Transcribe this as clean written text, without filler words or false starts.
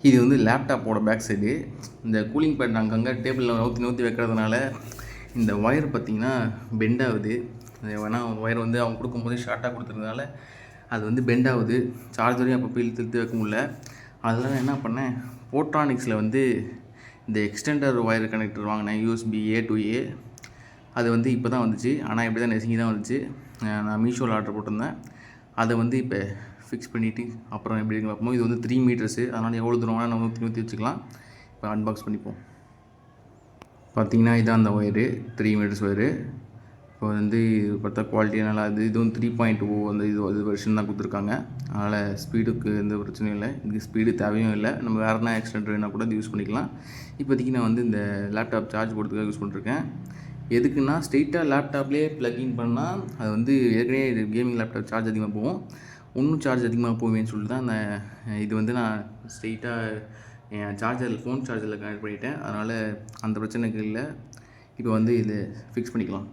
இது வந்து லேப்டாப்போட back side. இந்த கூலிங் பேட் அங்கங்கே டேபிளில் நவுத்தி நவுத்தி வைக்கிறதுனால இந்த ஒயர் பார்த்திங்கன்னா பெண்ட் ஆகுது. வேணா ஒயர் வந்து அவங்க கொடுக்கும்போது ஷார்ட்டாக கொடுத்துறதுனால அது வந்து பெண்ட் ஆகுது. சார்ஜரையும் அப்பப்போ இழுத்து இழுத்து வைக்க முடியல. அதெல்லாம் நான் என்ன பண்ணேன், போட்ரானிக்ஸில் வந்து இந்த எக்ஸ்டெண்டர் ஒயர் கனெக்டர் வாங்கினேன், யூஎஸ்பி A to A. அது வந்து இப்போ தான் வந்துச்சு. ஆனால் இப்படி தான் நெசுங்கி தான் வந்துச்சு. நான் மீஷோவில் ஆர்டர் போட்டிருந்தேன். அதை வந்து இப்போ ஃபிக்ஸ் பண்ணிவிட்டு அப்புறம் எப்படி இருக்குன்னு பார்ப்போம். இது வந்து 3 மீட்டர்ஸு, அதனால் எவ்வளோ தூரம் வேணால் நம்ம நூற்றி வச்சுக்கலாம். இப்போ அன்பாக்ஸ் பண்ணிப்போம். பார்த்திங்கன்னா இதான் அந்த ஒயரு, 3 மீட்டர்ஸ் ஒயரு. இப்போ வந்து பார்த்தா குவாலிட்டி நல்லா இது. இதுவும் 3.0 அந்த இது வெர்ஷன் தான் கொடுத்துருக்காங்க. அதனால் ஸ்பீடுக்கு எந்த பிரச்சனையும் இல்லை. இதுக்கு ஸ்பீடு தேவையும் இல்லை. நம்ம வேறு என்ன எக்ஸ்டெண்டர் வேணால் கூட இது யூஸ் பண்ணிக்கலாம். இப்போதைக்கு நான் வந்து இந்த லேப்டாப் சார்ஜ் போடுறதுக்காக யூஸ் பண்ணிருக்கேன். எதுக்குன்னா ஸ்ட்ரெயிட்டாக லேப்டாப்லேயே ப்ளக்இன் பண்ணால் அது வந்து ஏற்கனவே இது கேமிங் லேப்டாப் சார்ஜ் அதிகமாக போகும். இன்னும் சார்ஜ் அதிகமாக போவேன்னு சொல்லிட்டு தான் இது வந்து நான் ஸ்ட்ரெயிட்டாக என் சார்ஜரில் ஃபோன் சார்ஜரில் கனெக்ட் பண்ணிட்டேன். அதனால் அந்த பிரச்சனைக்கு இல்லை. இப்போ வந்து இதை ஃபிக்ஸ் பண்ணிக்கலாம்.